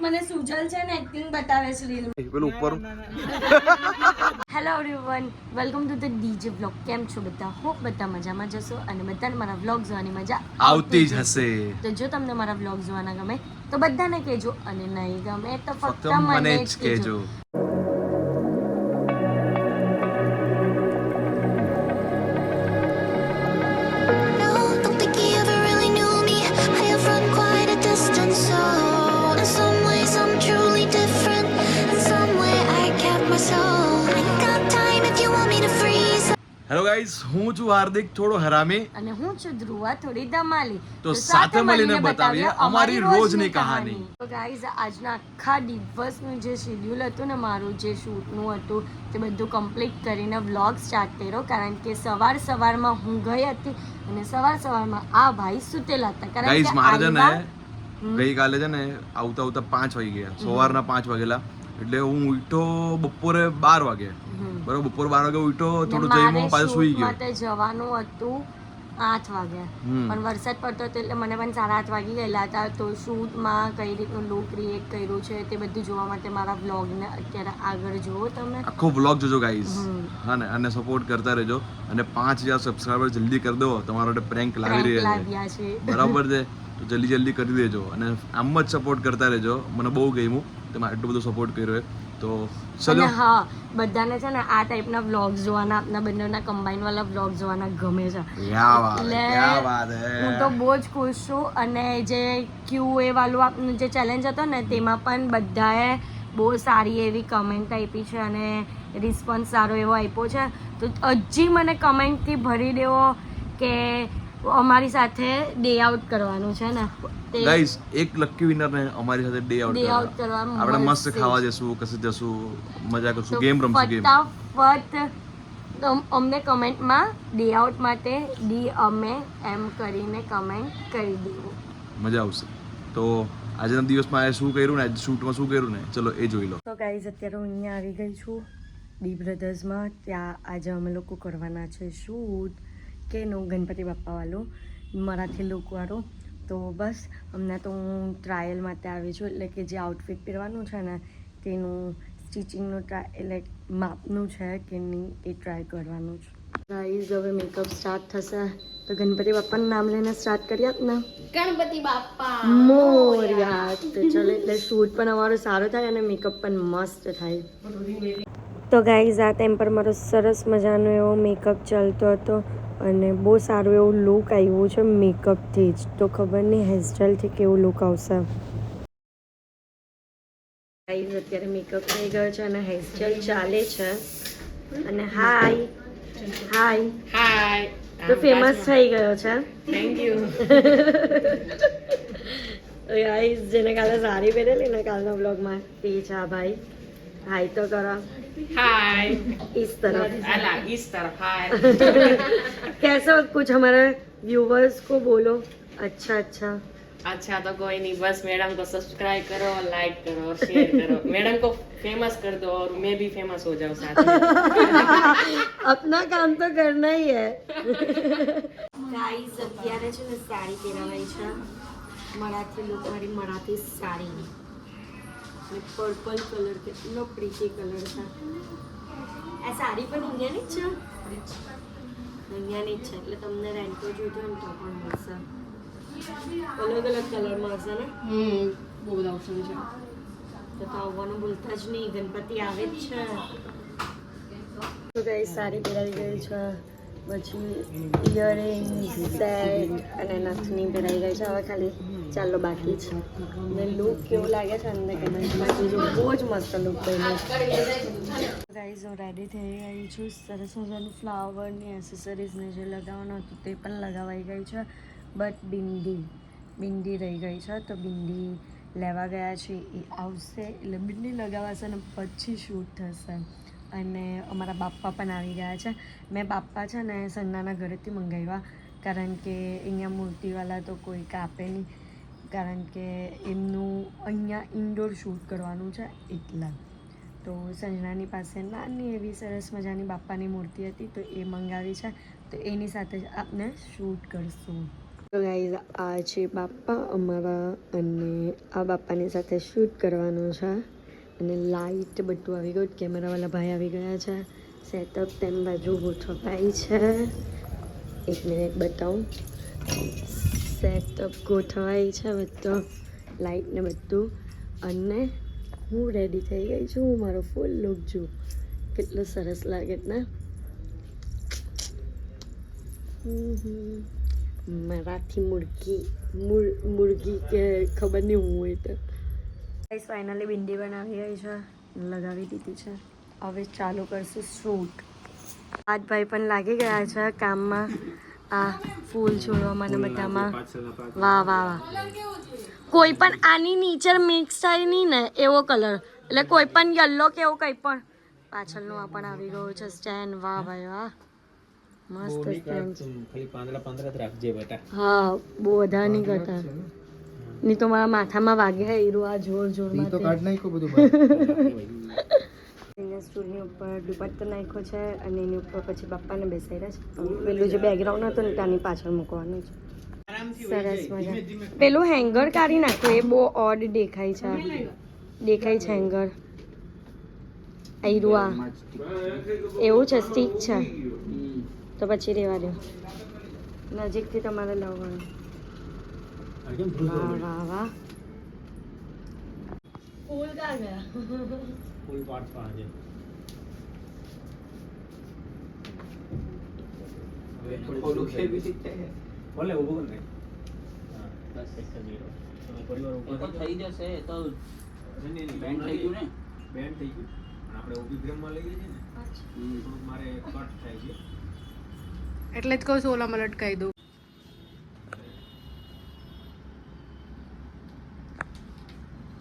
મને સુજલ છે ને એક્ટિંગ બતાવે છે રીલ પેલું ઉપર hello everyone welcome to the DJ vlog કેમ છો બધા હોપ બધા મજામાં જશો અને બધાને મારા વ્લોગ જોવાની મજા આવતી જ હશે તો જો તમને મારા વ્લોગ જોવાના ગમે તો બધાને કહેજો અને નહીં ગમે તો ફક્ત મને જ કહેજો હેલો ગાઈસ હું છું હાર્દિક થોડો હરામી અને હું છું ધ્રુવા થોડી ધમાલી તો સાથે મળીને બતાવીએ અમારી રોજની કહાની તો ગાઈઝ આજના આખા દિવસનું જે શેડ્યુલ હતું ને મારું જે શૂટનું હતું તે બધું કમ્પ્લીટ કરીને વ્લોગ સ્ટાર્ટ કર્યો કારણ કે સવારમાં હું ગઈ હતી અને સવારમાં આ ભાઈ સુતેલા હતા કારણ ગાઈસ કે મારે છે ને ગઈકાલે છે ને આવતા 5 વાગી ગયા સવારના 5 વાગેલા એટલે હું ઉઠ્યો બપોરે 12 વાગે બરોબર બપોર 12 વાગે ઉઠ્યો થોડું જઈમાં પાછો સુઈ ગયો માટે જવાનું હતું 8 વાગે પણ વરસાદ પડતો હતો એટલે મને પણ 8:30 વાગી ગયેલા હતા તો શૂટમાં કઈ રીતનું લુક ક્રિએટ કર્યું છે તે બધું જોવા માટે મારા વ્લોગને અત્યારે આગળ જુઓ તમે આખો વ્લોગ જોજો ગાઈસ હા ને અને સપોર્ટ કરતા રહેજો અને 5000 સબસ્ક્રાઇબર જલ્દી કરી દો તમારા માટે પ્રેન્ક લાવી રહ્યા છે બરાબર છે તો જલ્દી કરી દેજો અને આમ જ સપોર્ટ કરતા રહેજો મને બહુ ગમ્યું તમે આટલું બધું સપોર્ટ કર્યો તો ચલો હા બધાને છે ને આ ટાઈપના વ્લોગ્સ જોવાના આપના બંનેના કમ્બાઈન વાળા વ્લોગ જોવાના ગમે છે હું તો બહુ જ ખુશ છું અને જે QA વાળું આપનું જે ચેલેન્જ હતો ને તેમાં પણ બધાએ બહુ સારી એવી કમેન્ટ આપી છે અને રિસ્પોન્સ સારો એવો આપ્યો છે તો હજી મને કમેન્ટથી ભરી દેવો કે અમારી સાથે ડે આઉટ કરવાનું છે ને ગાઈસ એક લકી વિનર ને અમારી સાથે ડે આઉટ કરવાનું આપણે મસ્ત ખાવા જશું કશે જશું મજા કરશું ગેમ રમશું ગેમ ફટાફટ અમને કમેન્ટમાં ડે આઉટ માટે ડી અમે એમ કરીને કમેન્ટ કરી દેવું મજા આવશે તો આજના દિવસમાં શું કર્યું ને શૂટમાં શું કર્યું ને ચલો એ જોઈ લો તો ગાઈઝ અત્યારે હું અહીંયા આવી ગઈ છું ડી બ્રધર્સમાં ત્યાં આજે અમે લોકો કરવાના છે શૂટ કેનું ગણપતિ બાપ્પા વાળું મરાઠી લુક વાળું તો બસ હમણાં તો હું ટ્રાયલ માટે આવી છું એટલે કે જે આઉટફિટ પહેરવાનું છે ને તેનું સ્ટિચિંગનું એટલે માપનું છે કે નહીં એ ટ્રાય કરવાનું છે ગાઈઝ હવે મેકઅપ સ્ટાર્ટ થશે તો ગણપતિ બાપ્પાનું નામ લઈને સ્ટાર્ટ કરીએ ને ગણપતિ બાપ્પા મોરયા તો ચલો એટલે શૂટ પણ અમારો સારો થાય અને મેકઅપ પણ મસ્ત થાય તો ગાઈઝ આ ટાઈમ પર મારો સરસ મજાનો એવો મેકઅપ ચાલતો હતો અને બહુ સારું એવું લુક આવ્યું છે મેકઅપથી જ તો ખબર નહીં હેરસ્ટાઈલથી કેવું લુક આવશે ગાઈઝ અત્યારે મેકઅપ થઈ ગયો છે અને હેરસ્ટાઈલ ચાલે છે અને હાય તો ફેમસ થઈ ગયો છે થેન્ક યુ ગાઈઝ જેને કાલે સાડી પહેરેલી ને કાલના બ્લોગમાં તે છે આ ભાઈ हाय तो करो हाय इस तरफ अला इस तरफ हाय कैसा कुछ हमारे व्यूवर्स को बोलो अच्छा अच्छा तो कोई नहीं बस मैडम को सब्सक्राइब करो लाइक करो और शेयर करो मैडम को फेमस कर दो और मैं भी फेमस हो जाऊं साथ में अपना काम तो करना ही है गाइस અત્યારે છે ને સાડી પહેરાવાઈ છે મરાઠી લુક વાળી મરાઠી સાડી पर्पल कलर કેટલો પ્રીટી કલર છે આ સાડી પણ ઇન્ડિયાની જ છે ઇન્ડિયાની જ છે એટલે તમને રેન્ટો જોઈતો હોય ને તો પણ મળશે અલગ કલર મળશે ને બહુ બધા ઓપ્શન છે તો આવવાનું ભૂલતા જ નહીં ગણપતિ આવે જ છે તો ગાઈસ સાડી પહેરાવી ગઈ છે પછી ઇયરિંગ સેટ અને નથની પહેરાઈ ગઈ છે હવે ખાલી ચાલો બાકી છે ને લુક કેવું લાગે છે અંદર કમેન્ટમાં કહેજો બહુ જ મસ્ત લુક બન્યો ગાઈઝ હું રેડી થઈ ગઈ છું સરસ મજાનું ફ્લાવરની એસેસરીઝને જે લગાવવાનું હતું તે પણ લગાવાઈ ગઈ છે બટ બિંદી રહી ગઈ છે તો બિંદી લેવા ગયા છે એ આવશે એટલે બિંદી લગાવાશે અને પછી શૂટ થશે અને અમારા બાપ્પા પણ આવી ગયા છે મેં બાપ્પા છે ને સંજ્ઞાના ઘરેથી મંગાવ્યા કારણ કે અહીંયા મૂર્તિવાળા તો કોઈ કાપે નહીં કારણ કે એમનું અહીંયા ઇન્ડોર શૂટ કરવાનું છે એટલા તો સંજનાની પાસે નાની એવી સરસ મજાની બાપ્પાની મૂર્તિ હતી તો એ મંગાવી છે તો એની સાથે જ આપણે શૂટ કરશું તો ગાઈઝ આ છે બાપા અમારા અને આ બાપાની સાથે શૂટ કરવાનું છે અને લાઇટ બધું આવી ગયું કેમેરાવાળા ભાઈ આવી ગયા છે સેટઅપ તેમ બાજુ ગોઠવાય છે 1 મિનિટ બતાવું સેટઅપ ગોઠવાય છે બધું લાઇટ ને બધું અને હું રેડી થઈ ગઈ છું હું મારો ફૂલ લુક જોઉં કેટલું સરસ લાગે ને મરાઠી મુર્ગી કે ખબર નહીં હું હોય તો ફાઇનલી ભીંડી બનાવી ગઈ છે લગાવી દીધી છે હવે ચાલુ કરશું શૂટ ભાઈ પણ લાગી ગયા છે કામમાં આ ફૂલ છોડવામાં ને બધામાં વાહ વાહ વાહ કોઈ પણ આની નીચે મિક્સ થાય નહીં ને એવો કલર એટલે કોઈ પણ યલો કે એવું કંઈ પણ પાછળનું આ પણ આવી ગયું છે સ્ટેન્ડ વાહ ભાઈ વાહ મસ્ત સ્ટેન્ડ હા બહુ વધારે નહીં કરતા નહીં તો મારા માથામાં વાગે હીરો આ જોર જોરમાં સ્ટૂલની ઉપર દુપટ્ટો નાખ્યો છે અને એની ઉપર પછી બાપાને બેસાડ્યા છે પેલું જે બેકગ્રાઉન્ડ હતું ને ત્યાંની પાછળ મૂકવાનું છે સરસ મજા પેલું હેંગર કાઢી નાખ્યું એ બહુ ઓડ દેખાય છે હેંગર આયરું આ એવું છે સ્ટીક છે તો પછી રેવા દો નજીકથી તમારે લાવવાનું વાહ વાહ વાહ ફૂલ કા ગયા फुल पार्ट पा जे હવે થોડું કે બી ઠીક છે બોલે ઉભો કર હા બસ 1-0 તમે પરિવાર ઉપર થઈ જશે તો બેન્ડ થઈ ગયું ને બેન્ડ થઈ ગયું પણ આપણે ઊભી ફ્રેમમાં લઈએ છીએ ને થોડું મારે કટ થાય છે એટલે જ કહું છું ઓલામાં લટકાઈ દઉં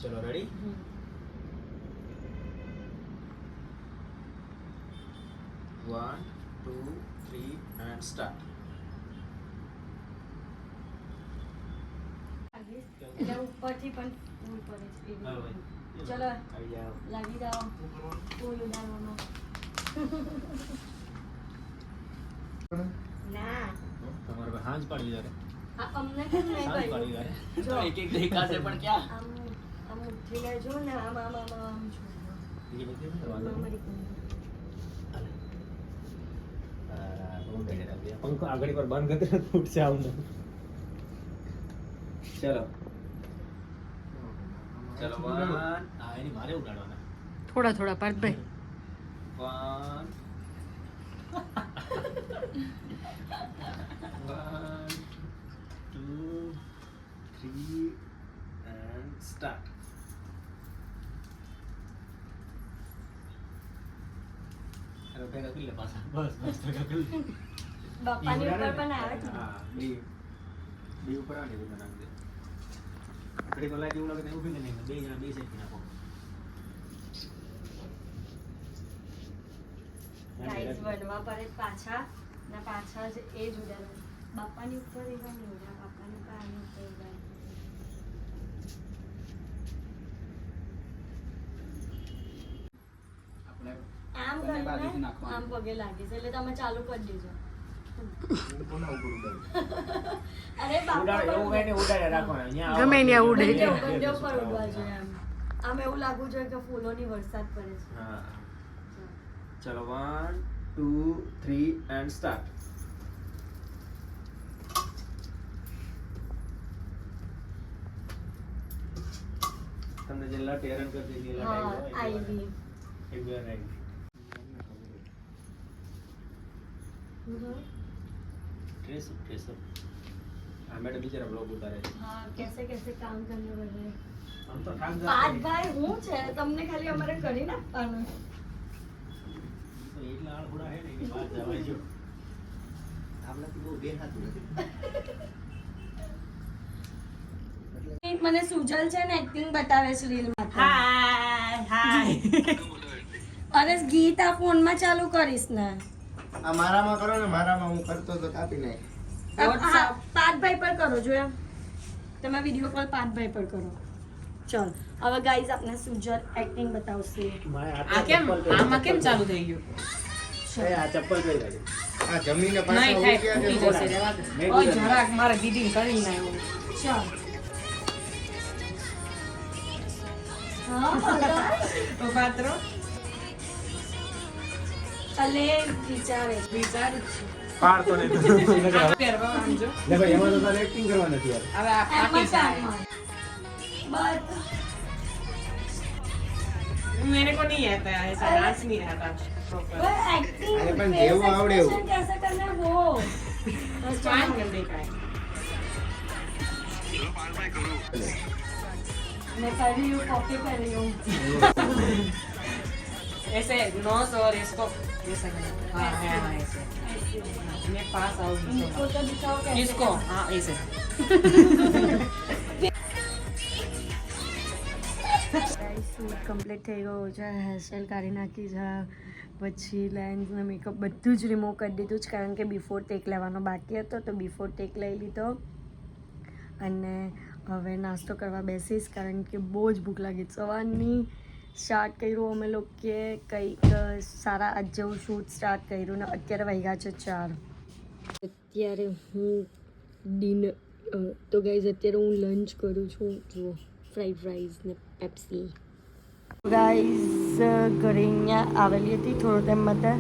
ચલો રેડી 1 2 3 and start એટલે ઉપરથી પણ ફૂલ પડે છે ચલો લાગી જાઓ ફૂલ ઉડાડવાનો ના તમારે હાંજ પાડી જયારે અમને કેમ નહીં હાંજ પાડી કર્યું જયારે જો એક એક દેખાશે પણ ક્યાં આમ ઉઠી લેજો ને આમ આમ આમ આમ બીજી બધી પંખો આગળ પર બંધ કરते तो उठ से आऊंगा चलो चलो 1 આ એની મારે ઉડાડવાના થોડા થોડા પાર્થભાઈ 1 2 3 and start अरे पेगा कर ले पासा बस बस पेगा कर ले બાપાની ઉપર પણ આવે છે हां बी ऊपर आने दे नाम दे कड़ी को लागी उला के नहीं उभी नहीं बे जना बे से नाखो ગાઈસ વનવા પડે પાછા ના પાછા જ એ જ ઉડાડે બાપાની ઉપર એવા નહીં ઉડાડે બાપાની ઉપર આની ઉપર ઉડાડે આપણે આમ કરીને આમ પગે લાગીશ એટલે તમે ચાલુ કરી દેજો કોના ઉપર ઉડાડે અરે બાપા ઉડાડે એવું કઈ ઉડાડે રાખવાના અહીંયા ગમે ત્યાં ઉડે બંને ઉપર ઉડવા જોઈએ આમ એવું લાગવું જોઈએ કે ફૂલોની વરસાદ પડે છે हां चलो 1 2 3 and start તમને જે લટ હેરાન કરતી હતી લટ હા આવી એક વાર આવી ट्रेस ट्रेस आ मैडम बेचारा ब्लॉग उतारे हाँ कैसे कैसे काम करने वाले हम तो ठाक पाँच भाई હું છે તમને ખાલી અમારે કરી નાખવાનું તો એટલા આળહુડા હે ને કે વાત જવાય જો આપણાથી બહુ બેહાતું નથી મને સુજલ છે ને એક્ટિંગ બતાવે છે રીલમાં હાય હાય અરે ગીત આ ફોનમાં ચાલુ કરીશ ને આ મારામાં કરો ને મારામાં હું કરતો તો કાપી નાખ પાર્થભાઈ પર કરો જો એમ તમે વિડીયો કોલ પાર્થભાઈ પર કરો ચલ હવે ગાઈઝ આપને સુજલ એક્ટિંગ બતાવશે આ કેમ આમાં કેમ ચાલુ થઈ ગયું આ ચપ્પલ પહેરી આ જમીને નહીં પાછા થાય, ઉઈ ગયા તૂટી કે જશે, રહેવા દે. ઓય, જરાક મારા દીદીને કરીને આવ્યો. ચાલ તો પાત્રો અલે વિચારે વિચારું છું. પાડતો નહીં આ પહેરવા આમજો. લે ભાઈ એમાં તો તારે એક્ટિંગ કરવા નથી યાર. હવે આ પાકી જાય. मेरे को नहीं आता है ऐसा डांस नहीं आता proper. અરે પણ જેવું આવડે એવું कैसे करना है वो Try कर देखा है. मैं कर रही हूँ कॉपी कर रही हूँ ऐसे नोज और इसको ऐसा करना. हाँ हाँ ऐसे. मैं पास आऊंगी इसको तो दिखाओ कैसे इसको हाँ ऐसे. શૂટ કમ્પ્લીટ થઈ ગયો છે, હેરસ્ટાઈલ કાઢી નાખી છે, પછી લેન્સ ને મેકઅપ બધું જ રિમૂવ કરી દીધું છે કારણ કે બિફોર ટેક લેવાનો બાકી હતો તો બિફોર ટેક લઈ લીધો અને હવે નાસ્તો કરવા બેસીશ કારણ કે બહુ જ ભૂખ લાગી. સવારની સ્ટાર્ટ કર્યું અમે લોકોએ કંઈક 8:30 જેવું શૂટ સ્ટાર્ટ કર્યું ને અત્યારે વાગ્યા છે 4. અત્યારે હું ડિનર તો ગાઈઝ અત્યારે હું લંચ કરું છું. જુઓ ફ્રાઈડ રાઈસ ને પેપ્સી. ગાઈઝ ઘરે અહીંયા આવેલી હતી થોડો ટાઈમ માટે,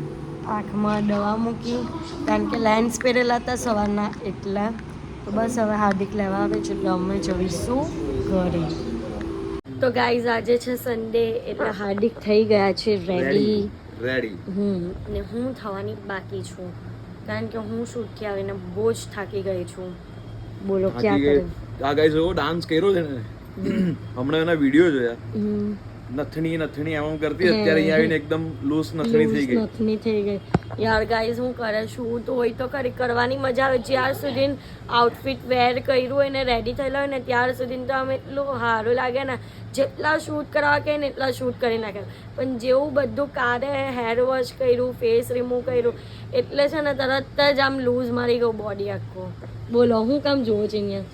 આંખમાં દવા મૂકી કારણ કે લેન્સ પહેરેલા હતા સવારના એટલા. તો બસ હવે હાર્દિક લેવા આવે છે એટલે અમે જઈશું ઘરે. તો ગાઈઝ આજે છે સન્ડે એટલે હાર્દિક થઈ ગયા છે રેડી. અને હું થવાની બાકી છું કારણ કે હું શૂટથી આવીને બહુ જ થાકી ગઈ છું. બોલો ક્યાં કરે. આ ગાઈસ એવો ડાન્સ કર્યો છે ને હમણાં એના વિડીયો જોયા, નથણી નથણી એમ કરતી, અત્યારે અહીંયા આવીને એકદમ લૂઝ નથણી થઈ ગઈ. નથણી થઈ ગઈ યાર. ગાઈઝ હું કરે છું તો હોય તો કરી કરવાની મજા આવે. જ્યાર સુધી આઉટફિટ વેર કર્યું હોય ને રેડી થયેલા હોય ને ત્યાર સુધી તો આમ એટલું સારું લાગે ને, જેટલા શૂટ કરવા કહે ને એટલા શૂટ કરી નાખે. પણ જેવું બધું કારે હેર વોશ કર્યું, ફેસ રિમૂવ કર્યું એટલે છે ને તરત જ આમ લૂઝ મારી ગયું બોડી આખું. બોલો હું કામ જોવો છે અહીંયા,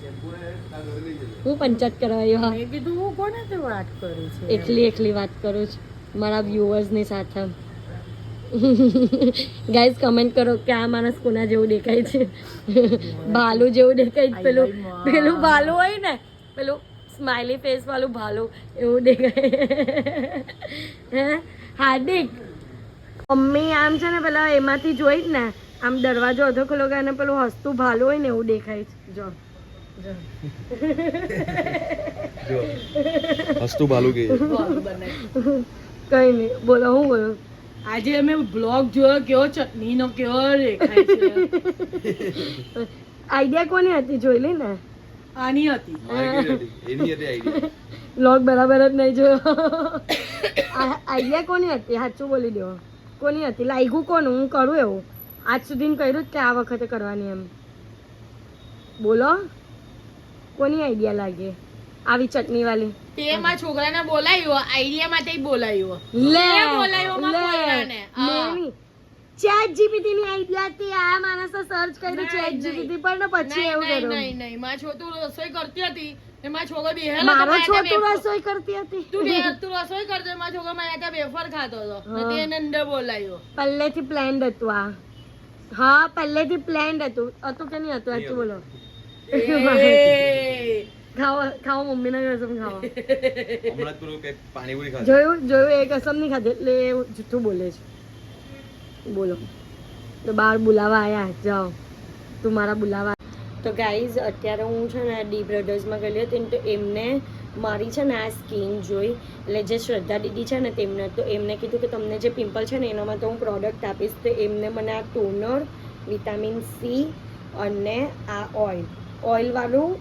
હું પંચાયત કરાવ્યો. મેં કીધું હું કોને તે વાત કરું છું. એકલી વાત કરું છું મારા વ્યુઅર્સની સાથે. ગાઈઝ કમેન્ટ કરો કે આ માણસ કોના જેવું દેખાય છે. ભાલુ જેવું દેખાય છે. પેલું ભાલુ હોય ને, પેલું સ્માઇલી ફેસ વાળું ભાલુ એવું દેખાય. હે હાર્દિક મમ્મી આમ છે ને પેલા એમાંથી જોઈ જ ને આમ દરવાજો અધો ખોલો ગયા અને પેલું હસતું ભાલુ હોય ને એવું દેખાય છે. જો હસતું ભાલુ કે કઈ નહીં. બોલો હું બોલું. આજે અમે બ્લોગ જોયો, કેવો ચટણીનો કેવો દેખાય છે. આઈડિયા કોની હતી જોઈ લે ને. આની હતી. એની હતી આઈડિયા. વ્લોગ બરાબર જ નહીં જોયો. આઈડિયા કોની હતી સાચું બોલી દો. કોની હતી લાગ્યું કોનું? હું કરું એવું આજ સુધી કર્યું જ કે આ વખતે કરવાની એમ. બોલો કોની આઈડિયા લાગે આવી ચટણી વાળી? તેમાં છોકરાને બોલાયો, આઈડિયા માટે બોલાયો. લે બોલાયો માં બોલાને. મેની ચેટ જીપીટી ની આઈડિયા હતી. આ માણસે સર્ચ કર્યું ચેટ જીપીટી પર ને પછી એવું કર્યું. નહીં માં છોટું રસોઈ કરતી હતી એમાં છોકરો બેહેલો મારો છોટું રસોઈ કરતી હતી. તું રસોઈ કરતો એમાં છોકરો મારા ત્યાં વેફર ખાતો હતો તે એને અંદર બોલાયો. પહેલેથી પ્લાન્ડ હતું આ. હા પહેલેથી પ્લાન્ડ હતું કે નહીં હતું? સાચું બોલો. ખાઓ ખાઓ મમ્મીના કસમ ખાઓ. હમણાં પેલું કંઈક પાણીપુરી ખાધી. જોયું એ કસમ નહીં ખાધી એટલે એ જૂઠું બોલે છે. બોલો તો બહાર બોલાવા આવ્યા જાઓ તું મારા બોલાવા. તો ગાઈઝ અત્યારે હું છે ને ડી બ્રધર્સમાં ગયેલી હતી ને તો એમને મારી છે ને આ સ્કીન જોઈ એટલે જે શ્રદ્ધા દીદી છે ને તેમને તો એમને કીધું કે તમને જે પિમ્પલ છે ને એનામાં તો હું પ્રોડક્ટ આપીશ. તો એમને મને આ ટોનર, વિટામિન સી અને આ ઓઇલવાળું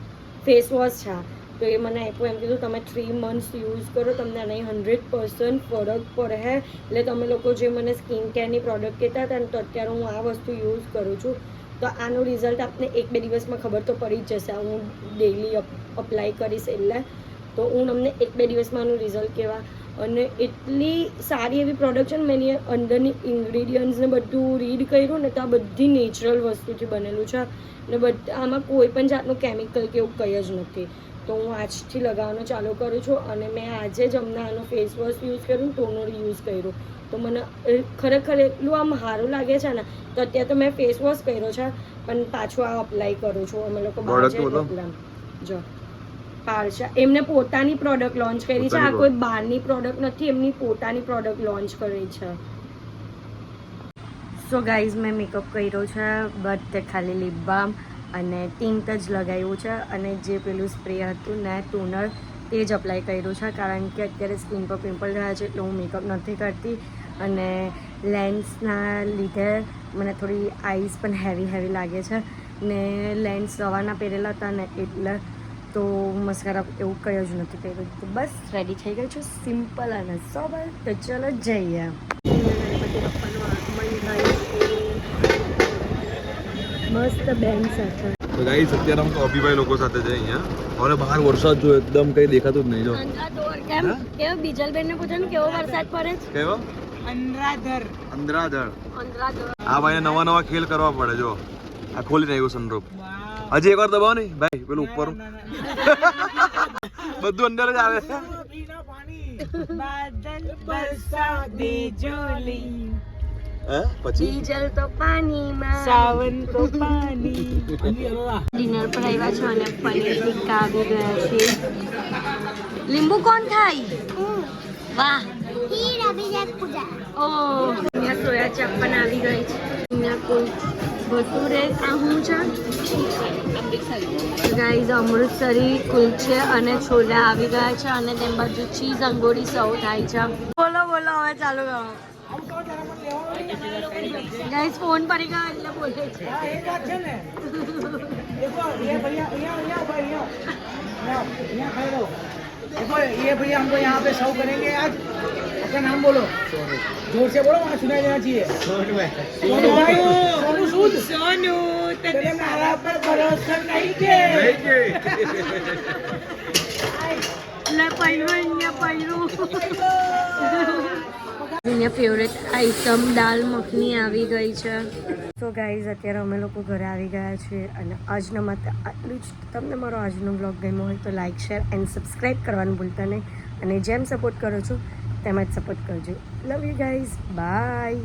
ફેસ વોશ છે તો એ મને આપ્યું. એમ કીધું તમે 3 months યુઝ કરો, તમને નહીં 100% ફરક પડે. એટલે તમે લોકો જે મને સ્કિન કેરની પ્રોડક્ટ કહેતા હતા ને તો અત્યારે હું આ વસ્તુ યુઝ કરું છું. તો આનું રિઝલ્ટ આપને 1-2 દિવસમાં ખબર તો પડી જ જશે. હું ડેઈલી અપ્લાય કરીશ એટલે તો હું તમને 1-2 દિવસમાં આનું રિઝલ્ટ કહેવા. અને એટલી સારી એવી પ્રોડક્ટ છે ને, મેં એની અંદરની ઇન્ગ્રીડિયન્ટ્સને બધું રીડ કર્યું ને તો આ બધી નેચરલ વસ્તુથી બનેલું છે ને આમાં કોઈ પણ જાતનું કેમિકલ કે એવું કંઈ જ નથી. તો હું આજથી લગાવવાનું ચાલુ કરું છું. અને મેં આજે જ હમણાં આનો ફેસ વોશ યુઝ કર્યું, ટોનર યુઝ કર્યું, તો મને ખરેખર એટલું આમ સારું લાગે છે ને. તો અત્યારે તો મેં ફેસ વોશ કર્યો છે, પણ પાછું આ અપ્લાય કરું છું. અમે લોકો બહાર જઈએ જો પાર્શા એમને પોતાની પ્રોડક્ટ લોન્ચ કરી છે. આ કોઈ બહારની પ્રોડક્ટ નથી, એમની પોતાની પ્રોડક્ટ લોન્ચ કરી છે. સો ગાઈઝ મેં મેકઅપ કર્યો છે, બટ ખાલી લિપ બામ અને ટિન્ટ જ લગાવ્યું છે. અને જે પેલું સ્પ્રે હતું ને ટોનર તે જ અપ્લાય કર્યું છે, કારણ કે અત્યારે સ્કિન પર પિમ્પલ રહ્યા છે એટલે હું મેકઅપ નથી કરતી. અને લેન્સના લીધે મને થોડી આઈઝ પણ હેવી લાગે છે ને લેન્સ સવારના પહેરેલા હતા ને એટલે તો મસ્કારા એવું કંઈ જ નથી કર્યું. તો બસ રેડી થઈ ગઈ છું, સિમ્પલ અને સોબર. તો ચલો જઈએ. મસ્ત બેન સાથે તો ગાઈસ અત્યારે અમે અભિભાઈ લોકો સાથે છે અહીંયા. હવે બહાર વરસાદ જો એકદમ કઈ દેખાતું જ નહીં. જો કેવો બીજલબેન ને પૂછો ને કેવો વરસાદ પડે છે. કેવો અંધરાધર. આ ભાઈને નવા ખેલ કરવા પડે. જો આ ખોલી નાખ્યું સનરૂફ. હજી એકવાર દબાવો ને ભાઈ, પેલું ઉપર બધું અંદર જ આવે. પછી ડીઝલ તો પાણીમાં, સાવન તો પાણી. ડિનર પર આવ્યા છે અને પનીર ટિક્કા આવી ગયા છે. લીંબુ કોણ ખાય? વાહ. ઓ અહીંયા સોયા ચાપ પણ આવી ગઈ છે. અહીંયા કોઈ ભટુરે આ શું છે ગાઈઝ? અમૃતસરી કુલચે અને છોલા આવી ગયા છે અને તેમ બાજુ ચીઝ અંગોડી સર્વ થાય છે. બોલો હવે ચાલુ કરો ગાઈઝ. ફોન પડી ગયો એટલે બોલે છે. देखो ये भैया हमको यहाँ पे सर्व करेंगे आज. आपका नाम बोलो, जोर से बोलो, वहाँ सुनाई देना चाहिए. सोनू भाई, सोनू सूद. सोनू तेरे मारा पर भरोसा नहीं के. એટલે પહેલું અહીંયા ફેવરેટ આઈટમ દાલ મખની આવી ગઈ છે. તો ગાઈઝ અત્યારે અમે લોકો ઘરે આવી ગયા છીએ અને આજના માટે આટલું જ. તમને મારો આજનો બ્લોગ ગમ્યો હોય તો લાઇક, શેર એન્ડ સબસ્ક્રાઈબ કરવાનું ભૂલતા નહીં. અને જેમ સપોર્ટ કરો છો તેમ જ સપોર્ટ કરજો. Love you guys, by.